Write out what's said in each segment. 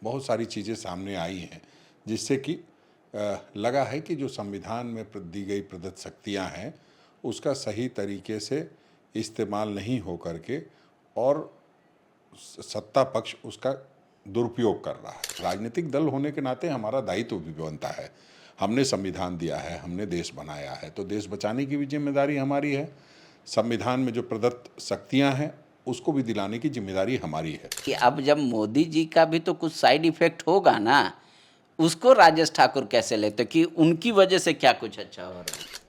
बहुत सारी चीज़ें सामने आई हैं जिससे कि लगा है कि जो संविधान में दी गई प्रदत्त शक्तियाँ हैं उसका सही तरीके से इस्तेमाल नहीं हो करके और सत्ता पक्ष उसका दुरुपयोग कर रहा है। राजनीतिक दल होने के नाते हमारा दायित्व भी बनता है। हमने संविधान दिया है, हमने देश बनाया है, तो देश बचाने की भी जिम्मेदारी हमारी है। संविधान में जो प्रदत्त शक्तियां हैं उसको भी दिलाने की जिम्मेदारी हमारी है। कि अब जब मोदी जी का भी तो कुछ साइड इफेक्ट होगा ना, उसको राजेश ठाकुर कैसे लेते कि उनकी वजह से क्या कुछ अच्छा हो रहा है?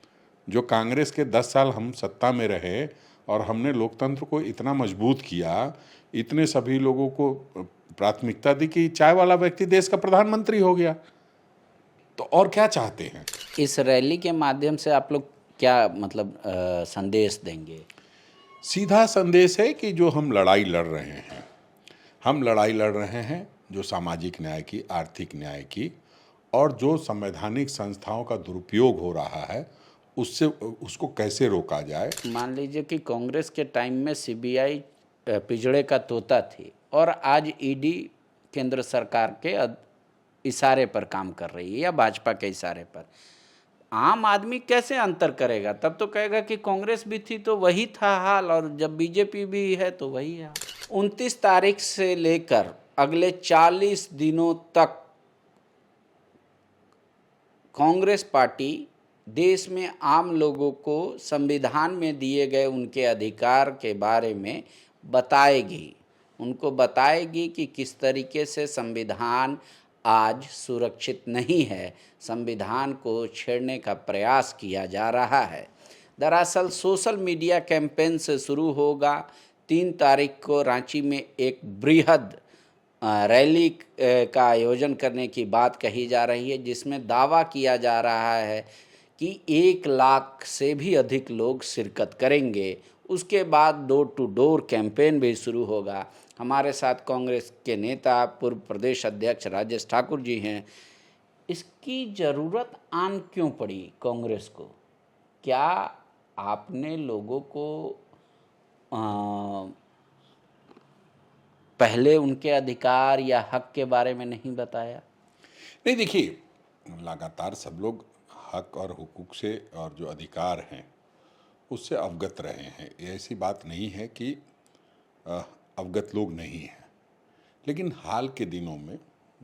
जो कांग्रेस के 10 साल हम सत्ता में रहे और हमने लोकतंत्र को इतना मजबूत किया, इतने सभी लोगों को प्राथमिकता दी कि चाय वाला व्यक्ति देश का प्रधानमंत्री हो गया, तो और क्या चाहते हैं? इस रैली के माध्यम से आप लोग क्या मतलब संदेश देंगे? सीधा संदेश है कि जो हम लड़ाई लड़ रहे हैं, हम लड़ाई लड़ रहे हैं जो सामाजिक न्याय की, आर्थिक न्याय की, और जो संवैधानिक संस्थाओं का दुरुपयोग हो रहा है उससे उसको कैसे रोका जाए। मान लीजिए कि कांग्रेस के टाइम में सीबीआई पिंजड़े का तोता थी और आज ईडी केंद्र सरकार के इशारे पर काम कर रही है या भाजपा के इशारे पर। आम आदमी कैसे अंतर करेगा? तब तो कहेगा कि कांग्रेस भी थी तो वही था हाल और जब बीजेपी भी है तो वही है। 29 तारीख से लेकर अगले 40 दिनों तक कांग्रेस पार्टी देश में आम लोगों को संविधान में दिए गए उनके अधिकार के बारे में बताएगी। उनको बताएगी कि किस तरीके से संविधान आज सुरक्षित नहीं है, संविधान को छेड़ने का प्रयास किया जा रहा है। दरअसल सोशल मीडिया कैंपेन से शुरू होगा। 3 तारीख को रांची में एक बृहद रैली का आयोजन करने की बात कही जा रही है, जिसमें दावा किया जा रहा है कि 1 लाख से भी अधिक लोग शिरकत करेंगे। उसके बाद डोर टू डोर कैंपेन भी शुरू होगा। हमारे साथ कांग्रेस के नेता पूर्व प्रदेश अध्यक्ष राजेश ठाकुर जी हैं। इसकी ज़रूरत आन क्यों पड़ी कांग्रेस को? क्या आपने लोगों को पहले उनके अधिकार या हक के बारे में नहीं बताया? नहीं, देखिए, लगातार सब लोग हक और हुकूक से और जो अधिकार हैं उससे अवगत रहे हैं। ये ऐसी बात नहीं है कि अवगत लोग नहीं हैं, लेकिन हाल के दिनों में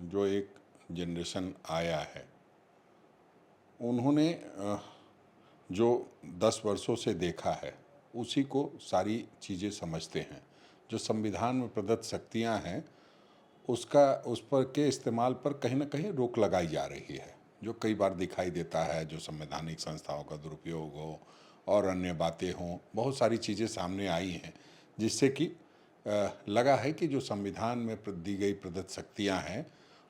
जो एक जनरेशन आया है उन्होंने जो 10 वर्षों से देखा है उसी को सारी चीज़ें समझते हैं। जो संविधान में प्रदत्त शक्तियां हैं उस पर के इस्तेमाल पर कहीं ना कहीं रोक लगाई जा रही है, जो कई बार दिखाई देता है। जो संवैधानिक संस्थाओं का दुरुपयोग हो और अन्य बातें हों, बहुत सारी चीज़ें सामने आई हैं जिससे कि लगा है कि जो संविधान में दी गई प्रदत्त शक्तियां हैं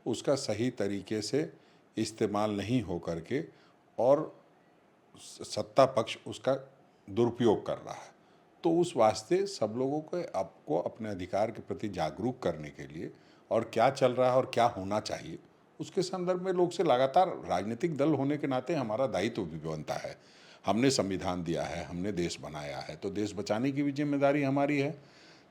उसका सही तरीके से इस्तेमाल नहीं हो करके और सत्ता पक्ष उसका दुरुपयोग कर रहा है। तो उस वास्ते सब लोगों को आपको अपने अधिकार के प्रति जागरूक करने के लिए और क्या चल रहा है और क्या होना चाहिए उसके संदर्भ में लोग से लगातार, राजनीतिक दल होने के नाते हमारा दायित्व भी बनता है। हमने संविधान दिया है, हमने देश बनाया है, तो देश बचाने की भी जिम्मेदारी हमारी है।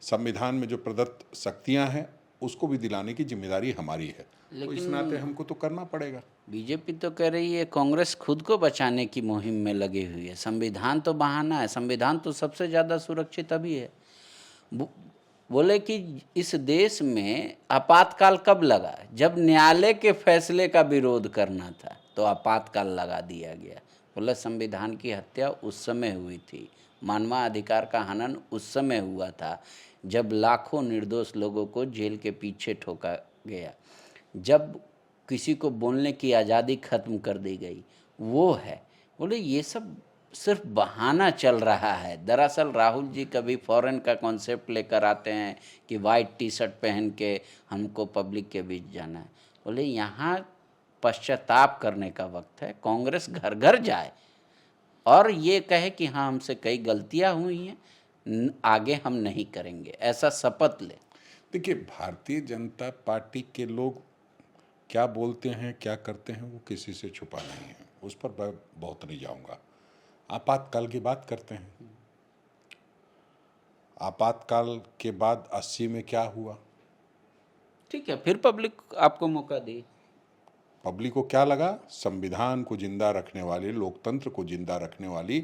संविधान में जो प्रदत्त शक्तियां हैं उसको भी दिलाने की जिम्मेदारी हमारी है। तो इस नाते हमको तो करना पड़ेगा। बीजेपी तो कह रही है कांग्रेस खुद को बचाने की मुहिम में लगी हुई है। संविधान तो बहाना है, संविधान तो सबसे ज़्यादा सुरक्षित अभी है। बोले कि इस देश में आपातकाल कब लगा? जब न्यायालय के फैसले का विरोध करना था तो आपातकाल लगा दिया गया। बोले संविधान की हत्या उस समय हुई थी, मानवाधिकार का हनन उस समय हुआ था जब लाखों निर्दोष लोगों को जेल के पीछे ठोका गया, जब किसी को बोलने की आज़ादी ख़त्म कर दी गई, वो है। बोले ये सब सिर्फ बहाना चल रहा है। दरअसल राहुल जी कभी फॉरेन का कॉन्सेप्ट लेकर आते हैं कि वाइट टी शर्ट पहन के हमको पब्लिक के बीच जाना है। बोले यहाँ पश्चाताप करने का वक्त है। कांग्रेस घर घर जाए और ये कहे कि हाँ हमसे कई गलतियाँ हुई हैं, आगे हम नहीं करेंगे, ऐसा शपथ ले। देखिए, भारतीय जनता पार्टी के लोग क्या बोलते हैं, क्या करते हैं, वो किसी से छुपा नहीं है। उस पर मैं बहुत नहीं जाऊंगा। आपातकाल की बात करते हैं। आपातकाल के बाद 80 में क्या हुआ? ठीक है, फिर पब्लिक आपको मौका दी। पब्लिक को क्या लगा, संविधान को जिंदा रखने वाली, लोकतंत्र को जिंदा रखने वाली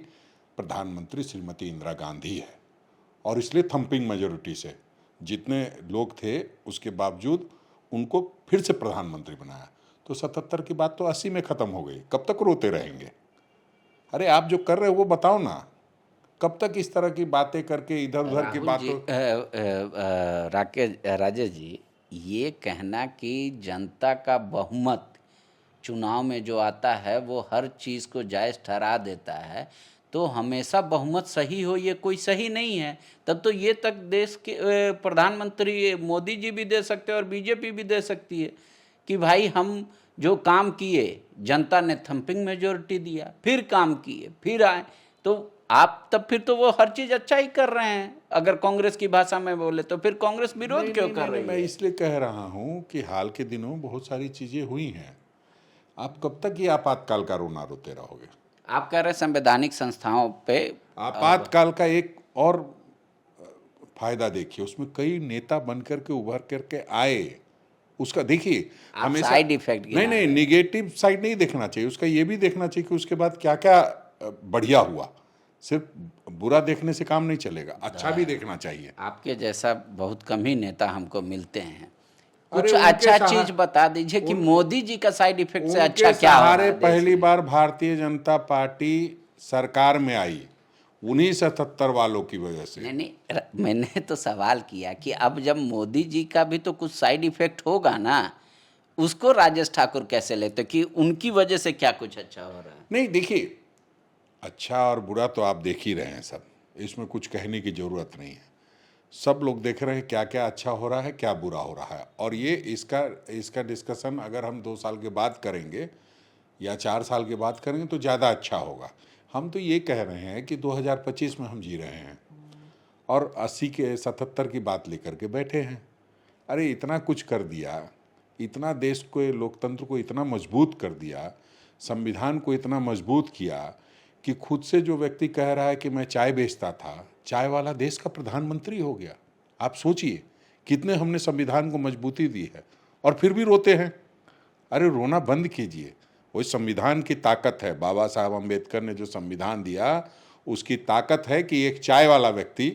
प्रधानमंत्री श्रीमती इंदिरा गांधी है, और इसलिए थंपिंग मेजोरिटी से जितने लोग थे उसके बावजूद उनको फिर से प्रधानमंत्री बनाया। तो 77 की बात तो 80 में ख़त्म हो गई। कब तक रोते रहेंगे? अरे आप जो कर रहे हो वो बताओ ना, कब तक इस तरह की बातें करके इधर उधर की राहुल जी, बातों। राजेश जी, ये कहना कि जनता का बहुमत चुनाव में जो आता है वो हर चीज़ को जायज़ ठहरा देता है, तो हमेशा बहुमत सही हो ये कोई सही नहीं है। तब तो ये तक देश के प्रधानमंत्री मोदी जी भी दे सकते हैं और बीजेपी भी दे सकती है कि भाई हम जो काम किए, जनता ने थंपिंग मेजोरिटी दिया, फिर काम किए, फिर आए, तो आप तब फिर तो वो हर चीज़ अच्छा ही कर रहे हैं। अगर कांग्रेस की भाषा में बोले तो फिर कांग्रेस विरोध क्यों कर रही मैं है? इसलिए कह रहा हूँ कि हाल के दिनों में बहुत सारी चीज़ें हुई हैं। आप कब तक ये आपातकाल का रोना रोते रहोगे? आप कह रहे हैं संवैधानिक संस्थाओं पे आपातकाल का एक और फायदा देखिए, उसमें कई नेता बन करके उभर करके आए। उसका देखिए, आप हमेशा साइड इफेक्ट नहीं नहीं, निगेटिव साइड नहीं देखना चाहिए, उसका ये भी देखना चाहिए कि उसके बाद क्या क्या बढ़िया हुआ। सिर्फ बुरा देखने से काम नहीं चलेगा, अच्छा भी देखना चाहिए। आपके जैसा बहुत कम ही नेता हमको मिलते हैं। अरे कुछ उनके अच्छा सहा- चीज बता दीजिए कि मोदी जी का साइड इफेक्ट से अच्छा उनके क्या हो रहा सहारे है देश पहली में? बार भारतीय जनता पार्टी सरकार में आई, उन्हीं 77 वालों की वजह से। नहीं नहीं, मैंने तो सवाल किया कि अब जब मोदी जी का भी तो कुछ साइड इफेक्ट होगा ना, उसको राजेश ठाकुर कैसे लेते कि उनकी वजह से क्या कुछ अच्छा हो रहा है? नहीं देखिए, अच्छा और बुरा तो आप देख ही रहे हैं सब, इसमें कुछ कहने की ज़रूरत नहीं है। सब लोग देख रहे हैं क्या क्या अच्छा हो रहा है, क्या बुरा हो रहा है, और ये इसका डिस्कशन अगर हम 2 साल के बाद करेंगे या 4 साल के बाद करेंगे तो ज़्यादा अच्छा होगा। हम तो ये कह रहे हैं कि 2025 में हम जी रहे हैं और 80 के 77 की बात लेकर के बैठे हैं। अरे इतना कुछ कर दिया, इतना देश को, लोकतंत्र को इतना मजबूत कर दिया, संविधान को इतना मजबूत किया कि खुद से जो व्यक्ति कह रहा है कि मैं चाय बेचता था, चाय वाला देश का प्रधानमंत्री हो गया। आप सोचिए कितने हमने संविधान को मजबूती दी है, और फिर भी रोते हैं। अरे रोना बंद कीजिए, वो संविधान की ताकत है। बाबा साहब अम्बेडकर ने जो संविधान दिया उसकी ताकत है कि एक चाय वाला व्यक्ति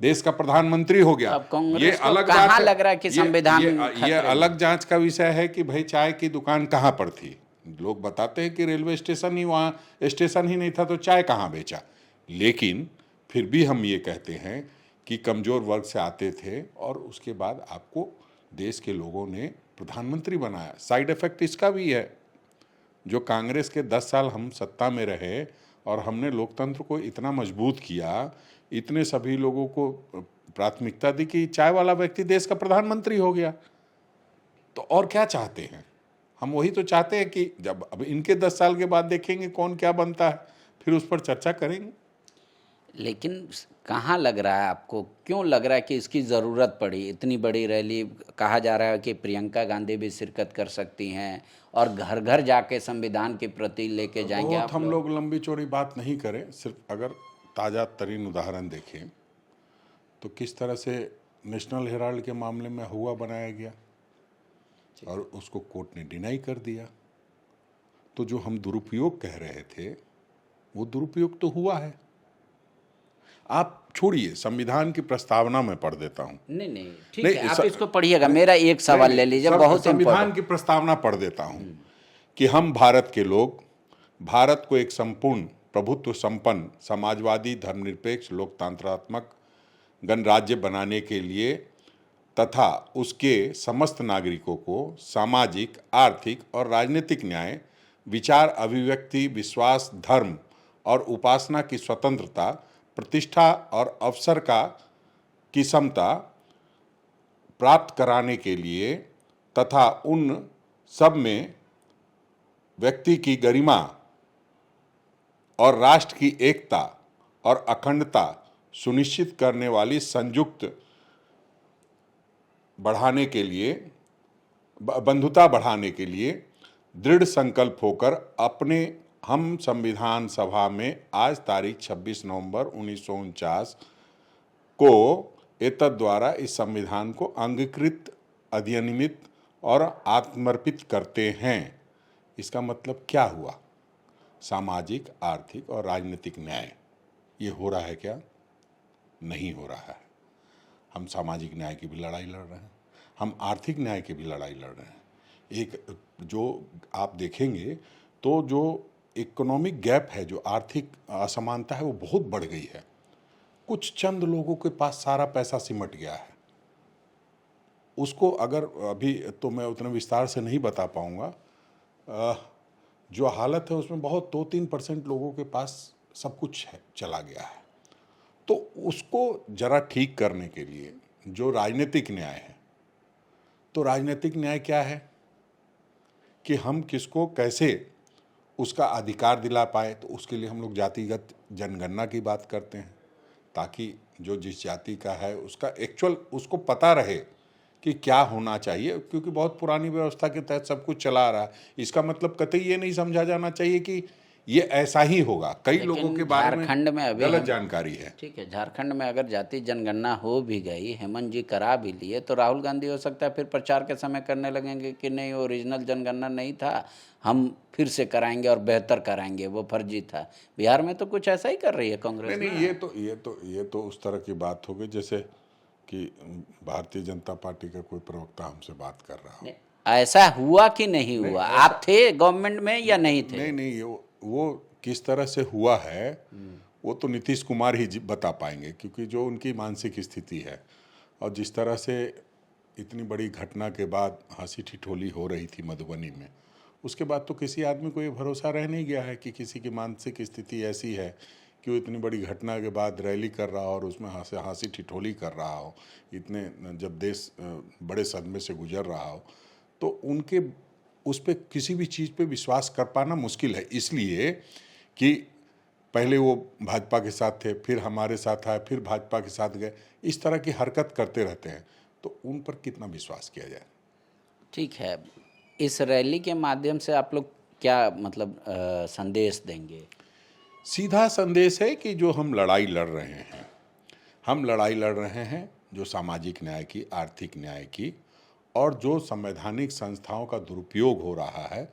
देश का प्रधानमंत्री हो गया। अब कांग्रेस ये को अलग कहाँ जांच लग रहा है कि संविधान ये खतरे में? अलग जांच का विषय है कि भाई चाय की दुकान कहाँ पर थी। लोग बताते हैं कि रेलवे स्टेशन ही, वहाँ स्टेशन ही नहीं था तो चाय कहाँ बेचा। लेकिन फिर भी हम ये कहते हैं कि कमज़ोर वर्ग से आते थे और उसके बाद आपको देश के लोगों ने प्रधानमंत्री बनाया। साइड इफेक्ट इसका भी है, जो कांग्रेस के 10 साल हम सत्ता में रहे और हमने लोकतंत्र को इतना मजबूत किया, इतने सभी लोगों को प्राथमिकता दी कि चाय वाला व्यक्ति देश का प्रधानमंत्री हो गया। तो और क्या चाहते हैं? हम वही तो चाहते हैं कि जब अब इनके 10 साल के बाद देखेंगे कौन क्या बनता है, फिर उस पर चर्चा करेंगे। लेकिन कहाँ लग रहा है आपको, क्यों लग रहा है कि इसकी ज़रूरत पड़ी? इतनी बड़ी रैली, कहा जा रहा है कि प्रियंका गांधी भी शिरकत कर सकती हैं और घर घर जाके संविधान के प्रति लेके जाएंगे। बहुत आप हम लोग लंबी चौड़ी बात नहीं करें, सिर्फ अगर ताज़ा तरीन उदाहरण देखें तो किस तरह से नेशनल हेराल्ड के मामले में हुआ बनाया गया और उसको कोर्ट ने डिनाई कर दिया। तो जो हम दुरुपयोग कह रहे थे वो दुरुपयोग तो हुआ है। आप छोड़िए, संविधान की प्रस्तावना में पढ़ देता हूँ। नहीं नहीं, ठीक नहीं, है, आप इसको पढ़िएगा। मेरा एक सवाल ले लीजिए, बहुत संविधान इम्पोर्टेंट। की प्रस्तावना पढ़ देता हूँ कि हम भारत के लोग भारत को एक संपूर्ण प्रभुत्व संपन्न समाजवादी धर्मनिरपेक्ष लोकतंत्रात्मक गणराज्य बनाने के लिए तथा उसके समस्त नागरिकों को सामाजिक, आर्थिक और राजनीतिक न्याय, विचार अभिव्यक्ति, विश्वास, धर्म और उपासना की स्वतंत्रता, प्रतिष्ठा और अवसर की समता प्राप्त कराने के लिए तथा उन सब में व्यक्ति की गरिमा और राष्ट्र की एकता और अखंडता सुनिश्चित करने वाली संयुक्त बढ़ाने के लिए, बंधुता बढ़ाने के लिए दृढ़ संकल्प होकर अपने हम संविधान सभा में आज तारीख 26 नवंबर 1949 को एतद् द्वारा इस संविधान को अंगीकृत अधिनियमित और आत्मर्पित करते हैं। इसका मतलब क्या हुआ? सामाजिक, आर्थिक और राजनीतिक न्याय ये हो रहा है क्या? नहीं हो रहा है। हम सामाजिक न्याय की भी लड़ाई लड़ रहे हैं, हम आर्थिक न्याय की भी लड़ाई लड़ रहे हैं। एक जो आप देखेंगे तो जो इकोनॉमिक गैप है, जो आर्थिक असमानता है, वो बहुत बढ़ गई है। कुछ चंद लोगों के पास सारा पैसा सिमट गया है। उसको अगर अभी तो मैं उतना विस्तार से नहीं बता पाऊँगा, जो हालत है उसमें बहुत 2-3% लोगों के पास सब कुछ है, चला गया है। तो उसको जरा ठीक करने के लिए जो राजनीतिक न्याय है, तो राजनीतिक न्याय क्या है कि हम किसको कैसे उसका अधिकार दिला पाए। तो उसके लिए हम लोग जातिगत जनगणना की बात करते हैं, ताकि जो जिस जाति का है उसका एक्चुअल उसको पता रहे कि क्या होना चाहिए, क्योंकि बहुत पुरानी व्यवस्था के तहत सब कुछ चला आ रहा है। इसका मतलब कतई ये नहीं समझा जाना चाहिए कि ये ऐसा ही होगा। कई लोगों के बारे में झारखंड में अभी गलत जानकारी है। ठीक है, झारखंड में अगर जाति जनगणना हो भी गई, हेमंत जी करा भी लिए, तो राहुल गांधी हो सकता है फिर प्रचार के समय करने लगेंगे कि नहीं, ओरिजिनल जनगणना नहीं था, हम फिर से कराएंगे और बेहतर कराएंगे, वो फर्जी था। बिहार में तो कुछ ऐसा ही कर रही है कांग्रेस। नहीं, ये तो उस तरह की बात हो गई जैसे कि भारतीय जनता पार्टी का कोई प्रवक्ता हमसे बात कर रहा हो। ऐसा हुआ कि नहीं हुआ? आप थे गवर्नमेंट में या नहीं थे? नहीं, वो किस तरह से हुआ है वो तो नीतीश कुमार ही बता पाएंगे, क्योंकि जो उनकी मानसिक स्थिति है और जिस तरह से इतनी बड़ी घटना के बाद हंसी ठिठोली हो रही थी मधुबनी में, उसके बाद तो किसी आदमी को ये भरोसा रह नहीं गया है कि किसी की मानसिक स्थिति ऐसी है कि वो इतनी बड़ी घटना के बाद रैली कर रहा हो और उसमें हंसी ठिठोली कर रहा हो, इतने जब देश बड़े सदमे से गुजर रहा हो, तो उनके उस पर किसी भी चीज़ पे विश्वास कर पाना मुश्किल है। इसलिए कि पहले वो भाजपा के साथ थे, फिर हमारे साथ आए, फिर भाजपा के साथ गए, इस तरह की हरकत करते रहते हैं, तो उन पर कितना विश्वास किया जाए। ठीक है, इस रैली के माध्यम से आप लोग क्या मतलब संदेश देंगे? सीधा संदेश है कि जो हम लड़ाई लड़ रहे हैं, हम लड़ाई लड़ रहे हैं जो सामाजिक न्याय की, आर्थिक न्याय की, और जो संवैधानिक संस्थाओं का दुरुपयोग हो रहा है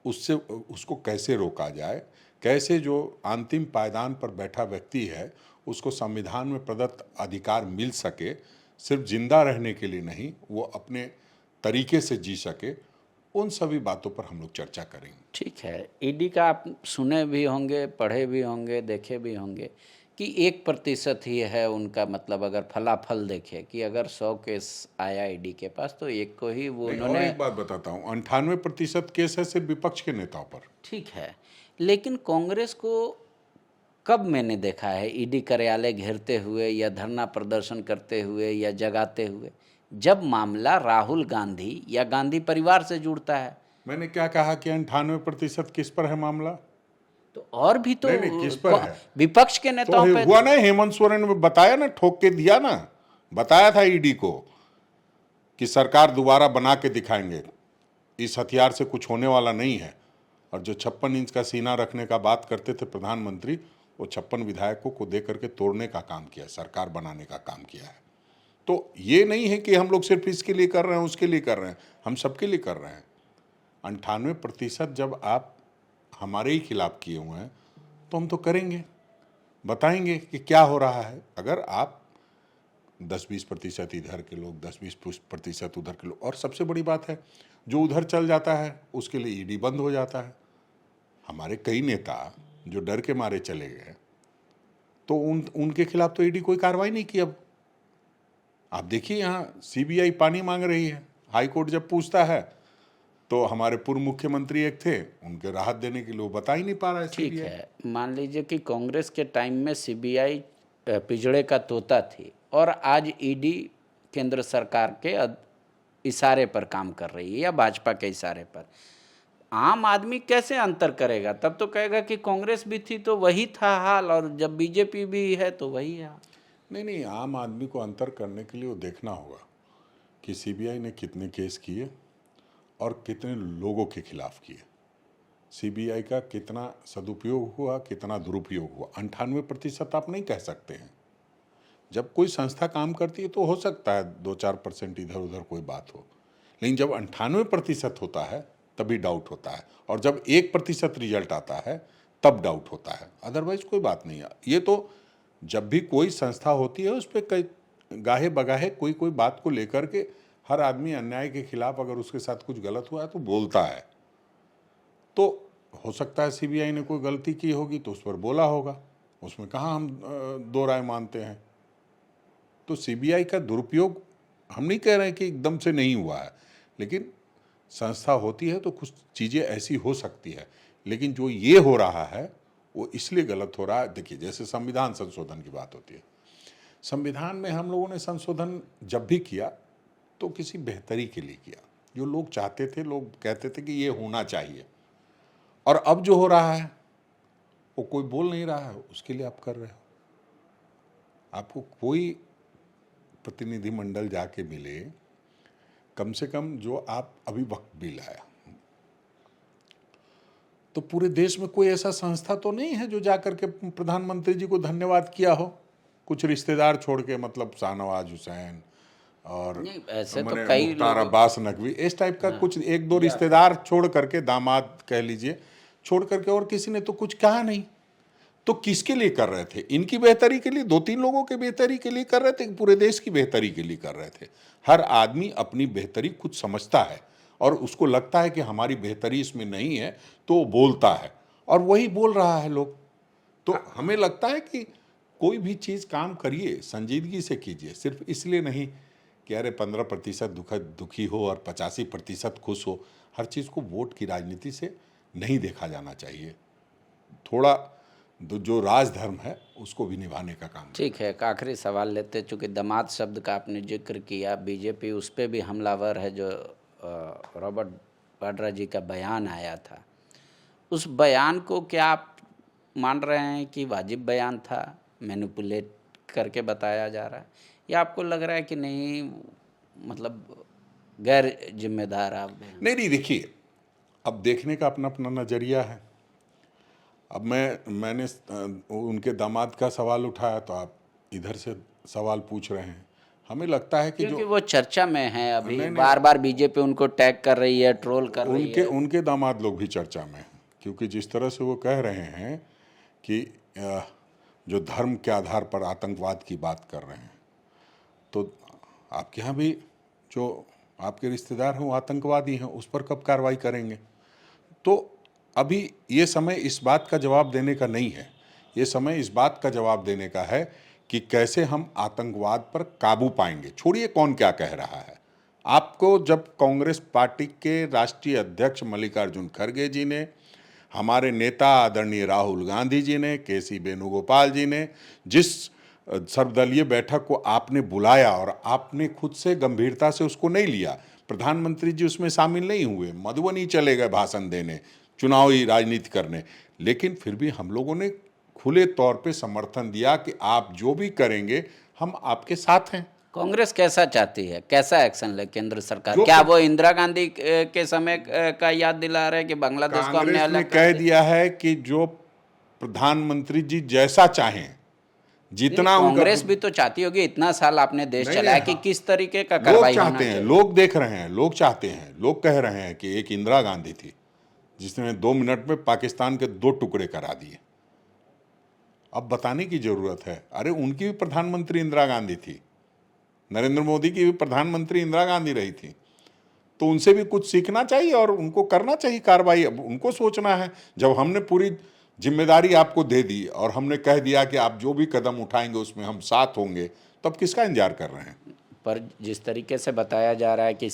उससे उसको कैसे रोका जाए, कैसे जो अंतिम पायदान पर बैठा व्यक्ति है उसको संविधान में प्रदत्त अधिकार मिल सके, सिर्फ जिंदा रहने के लिए नहीं, वो अपने तरीके से जी सके, उन सभी बातों पर हम लोग चर्चा करेंगे। ठीक है, ईडी का आप सुने भी होंगे, पढ़े भी होंगे, देखे भी होंगे कि 1% ही है उनका, मतलब अगर फलाफल देखे कि अगर 100 केस आया ईडी के पास तो एक को ही वो और एक बात बताता हूँ, 98% केस है सिर्फ विपक्ष के नेताओं पर। ठीक है, लेकिन कांग्रेस को कब मैंने देखा है ईडी कार्यालय घेरते हुए या धरना प्रदर्शन करते हुए या जगाते हुए? जब मामला राहुल गांधी या गांधी परिवार से जुड़ता है। मैंने क्या कहा कि 98% किस पर है मामला? तो और भी तो नहीं, किस पर है? विपक्ष के तो नेताओं पे हुआ ना, हेमंत सोरेन ने बताया ना, ठोक के दिया ना, बताया था ईडी को कि सरकार दोबारा बना के दिखाएंगे, इस हथियार से कुछ होने वाला नहीं है। और जो 56 इंच का सीना रखने का बात करते थे प्रधानमंत्री, वो 56 विधायकों को दे करके तोड़ने का काम किया, सरकार बनाने का काम किया है। तो ये नहीं है कि हम लोग सिर्फ इसके लिए कर रहे हैं, उसके लिए कर रहे हैं, हम सबके लिए कर रहे हैं। 98% जब आप हमारे ही खिलाफ किए हुए हैं तो हम तो करेंगे, बताएंगे कि क्या हो रहा है। अगर आप 10-20% इधर के लोग, 10-20% उधर के लोग, और सबसे बड़ी बात है जो उधर चल जाता है उसके लिए ईडी बंद हो जाता है। हमारे कई नेता जो डर के मारे चले गए, तो उनके खिलाफ तो ईडी कोई कार्रवाई नहीं की। अब आप देखिए, यहाँ सीबीआई पानी मांग रही है, हाई कोर्ट जब पूछता है तो हमारे पूर्व मुख्यमंत्री एक थे, उनके राहत देने के लिए वो बता ही नहीं पा रहा है। ठीक है, मान लीजिए कि कांग्रेस के टाइम में सीबीआई पिंजड़े का तोता थी और आज ईडी केंद्र सरकार के इशारे पर काम कर रही है या भाजपा के इशारे पर। आम आदमी कैसे अंतर करेगा? तब तो कहेगा कि कांग्रेस भी थी तो वही था हाल, और जब बीजेपी भी है तो वही है। नहीं, आम आदमी को अंतर करने के लिए वो देखना होगा कि सीबीआई ने कितने केस किए और कितने लोगों के खिलाफ किए, सीबीआई का कितना सदुपयोग हुआ, कितना दुरुपयोग हुआ। 98% आप नहीं कह सकते हैं। जब कोई संस्था काम करती है तो हो सकता है 2-4% इधर उधर कोई बात हो, लेकिन जब 98% होता है तभी डाउट होता है, और जब 1% रिजल्ट आता है तब डाउट होता है, अदरवाइज कोई बात नहीं है। ये तो जब भी कोई संस्था होती है उस पर कई गाहे बगाहे कोई कोई बात को लेकर के हर आदमी अन्याय के खिलाफ अगर उसके साथ कुछ गलत हुआ है तो बोलता है। तो हो सकता है सीबीआई ने कोई गलती की होगी तो उस पर बोला होगा, उसमें कहाँ हम दो राय मानते हैं। तो सीबीआई का दुरुपयोग हम नहीं कह रहे हैं कि एकदम से नहीं हुआ है, लेकिन संस्था होती है तो कुछ चीज़ें ऐसी हो सकती है, लेकिन जो ये हो रहा है वो इसलिए गलत हो रहा है। देखिए, जैसे संविधान संशोधन की बात होती है, संविधान में हम लोगों ने संशोधन जब भी किया तो किसी बेहतरी के लिए किया, जो लोग चाहते थे, लोग कहते थे कि ये होना चाहिए। और अब जो हो रहा है वो कोई बोल नहीं रहा है, उसके लिए आप कर रहे हो। आपको कोई प्रतिनिधिमंडल जाके मिले, कम से कम जो आप अभी वक्त भी लाया, तो पूरे देश में कोई ऐसा संस्था तो नहीं है जो जाकर के प्रधानमंत्री जी को धन्यवाद किया हो, कुछ रिश्तेदार छोड़ के, मतलब शाहनवाज हुसैन और नहीं, ऐसे तो मैंने कई मुख्तार लोग। अब्बास नकवी, इस टाइप का कुछ एक दो रिश्तेदार छोड़ करके, दामाद कह लीजिए, छोड़ करके और किसी ने तो कुछ कहा नहीं। तो किसके लिए कर रहे थे? इनकी बेहतरी के लिए, 2-3 लोगों के बेहतरी के लिए कर रहे थे, पूरे देश की बेहतरी के लिए कर रहे थे? हर आदमी अपनी बेहतरी खुद समझता है और उसको लगता है कि हमारी बेहतरी इसमें नहीं है तो वो बोलता है, और वही बोल रहा है लोग। तो हमें लगता है कि कोई भी चीज़ काम करिए, संजीदगी से कीजिए, सिर्फ इसलिए नहीं कि अरे 15% दुखी हो और 85% खुश हो। हर चीज़ को वोट की राजनीति से नहीं देखा जाना चाहिए। थोड़ा जो राजधर्म है उसको भी निभाने का काम। ठीक है, एक आखिरी सवाल लेते, चूँकि दामाद शब्द का आपने जिक्र किया, बीजेपी उस पर भी हमलावर है, जो रॉबर्ट वाड्रा जी का बयान आया था। उस बयान को क्या आप मान रहे हैं कि वाजिब बयान था, मैनिपुलेट करके बताया जा रहा है, या आपको लग रहा है कि नहीं, मतलब गैर जिम्मेदार आप हैं? नहीं, देखिए, अब देखने का अपना अपना नज़रिया है। अब मैंने उनके दामाद का सवाल उठाया तो आप इधर से सवाल पूछ रहे हैं। हमें लगता है कि क्योंकि जो वो चर्चा में है अभी, नहीं, बार बार बीजेपी उनको टैग कर रही है, ट्रोल कर रही है। उनके दामाद लोग भी चर्चा में हैं, क्योंकि जिस तरह से वो कह रहे हैं कि जो धर्म के आधार पर आतंकवाद की बात कर रहे हैं, तो आपके यहाँ भी जो आपके रिश्तेदार हैं वो आतंकवादी हैं, उस पर कब कार्रवाई करेंगे? तो अभी ये समय इस बात का जवाब देने का नहीं है, ये समय इस बात का जवाब देने का है कि कैसे हम आतंकवाद पर काबू पाएंगे। छोड़िए कौन क्या कह रहा है। आपको जब कांग्रेस पार्टी के राष्ट्रीय अध्यक्ष मल्लिकार्जुन खड़गे जी ने, हमारे नेता आदरणीय राहुल गांधी जी ने, केसी वेणुगोपाल जी ने जिस सर्वदलीय बैठक को आपने बुलाया और आपने खुद से गंभीरता से उसको नहीं लिया, प्रधानमंत्री जी उसमें शामिल नहीं हुए, मधुबनी चले गए भाषण देने, चुनावी राजनीति करने, लेकिन फिर भी हम लोगों ने खुले तौर पे समर्थन दिया कि आप जो भी करेंगे हम आपके साथ हैं। कांग्रेस कैसा चाहती है, कैसा एक्शन ले केंद्र सरकार? जो क्या वो इंदिरा गांधी के समय का याद दिला रहे हैं कि बांग्लादेश को हमने कांग्रेस ने अलग कह दिया है कि जो प्रधानमंत्री जी जैसा चाहें, जितना उनका, कांग्रेस भी तो चाहती होगी, इतना साल आपने देश नहीं, चलाया, नहीं, कि हाँ। किस तरीके का लोग कार्रवाई होना चाहते हैं, चाहिए। लोग देख रहे हैं, लोग चाहते हैं, लोग कह रहे हैं कि एक इंदिरा गांधी थी जिसने 2 मिनट में पाकिस्तान के 2 टुकड़े करा दिए। अब बताने की जरूरत है, अरे उनकी भी प्रधानमंत्री इंदिरा गांधी थी, नरेंद्र मोदी की भी प्रधानमंत्री इंदिरा गांधी रही थी, तो उनसे भी कुछ सीखना चाहिए और उनको करना चाहिए कार्रवाई। अब उनको सोचना है, जब हमने पूरी जिम्मेदारी आपको दे दी और हमने कह दिया कि आप जो भी कदम उठाएंगे उसमें हम साथ होंगे, तब किसका इंतजार कर रहे हैं? पर जिस तरीके से बताया जा रहा है कि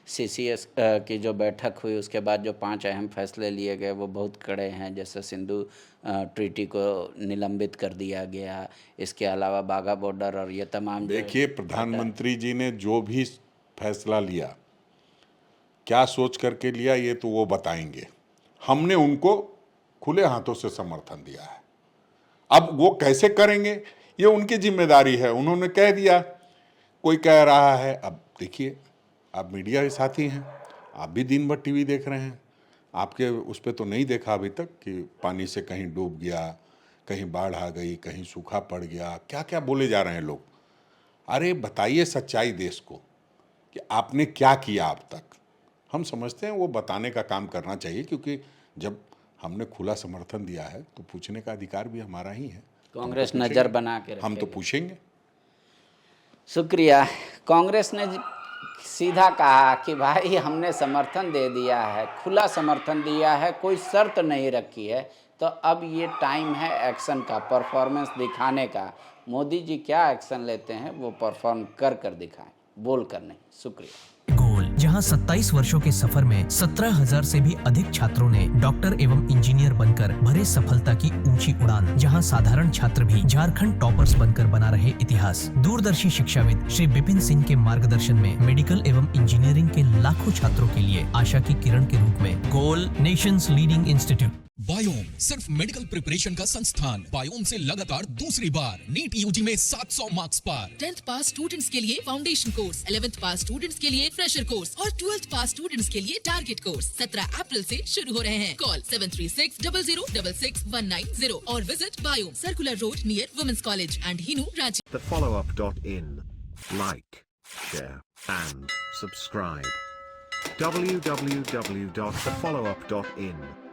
CCS की जो बैठक हुई उसके बाद जो 5 अहम फैसले लिए गए वो बहुत कड़े हैं, जैसे सिंधु ट्रीटी को निलंबित कर दिया गया, इसके अलावा बाघा बॉर्डर और ये तमाम। देखिए, प्रधानमंत्री जी ने जो भी फैसला लिया, क्या सोच करके लिया, ये तो वो बताएंगे। हमने उनको खुले हाथों से समर्थन दिया है। अब वो कैसे करेंगे ये उनकी जिम्मेदारी है, उन्होंने कह दिया। कोई कह रहा है, अब देखिए, आप मीडिया के साथी हैं, आप भी दिन भर टीवी देख रहे हैं, आपके उस पर तो नहीं देखा अभी तक कि पानी से कहीं डूब गया, कहीं बाढ़ आ गई, कहीं सूखा पड़ गया, क्या क्या बोले जा रहे हैं लोग। अरे बताइए सच्चाई देश को कि आपने क्या किया अब तक। हम समझते हैं वो बताने का काम करना चाहिए, क्योंकि जब हमने खुला समर्थन दिया है तो पूछने का अधिकार भी हमारा ही है। कांग्रेस नज़र बना के हम तो रखेगी। पूछेंगे। शुक्रिया। कांग्रेस ने सीधा कहा कि भाई हमने समर्थन दे दिया है, खुला समर्थन दिया है, कोई शर्त नहीं रखी है, तो अब ये टाइम है एक्शन का, परफॉर्मेंस दिखाने का। मोदी जी क्या एक्शन लेते हैं वो परफॉर्म कर दिखाएं, बोल कर नहीं। शुक्रिया। गोल, जहां 27 वर्षों के सफर में 17,000 से भी अधिक छात्रों ने डॉक्टर एवं इंजीनियर बनकर भरे सफलता की ऊंची उड़ान, जहां साधारण छात्र भी झारखंड टॉपर्स बनकर बना रहे इतिहास। दूरदर्शी शिक्षाविद श्री विपिन सिंह के मार्गदर्शन में मेडिकल एवं इंजीनियरिंग के लाखों छात्रों के लिए आशा की किरण के रूप में गोल, नेशंस लीडिंग इंस्टीट्यूट। बायोम सिर्फ मेडिकल प्रिपरेशन का संस्थान। बायोम से लगातार दूसरी बार नीट यूजी में 700 मार्क्स पार। 10th पास स्टूडेंट्स के लिए फाउंडेशन कोर्स, 11th पास स्टूडेंट्स के लिए फ्रेशर कोर्स और 12th पास स्टूडेंट्स के लिए टारगेट कोर्स 17 अप्रैल से शुरू हो रहे हैं। कॉल 7360066190 और visit Biome, circular road near women's college and Hinoo, Ranchi. thefollowup.in. Like, share, and subscribe. www.thefollowup.in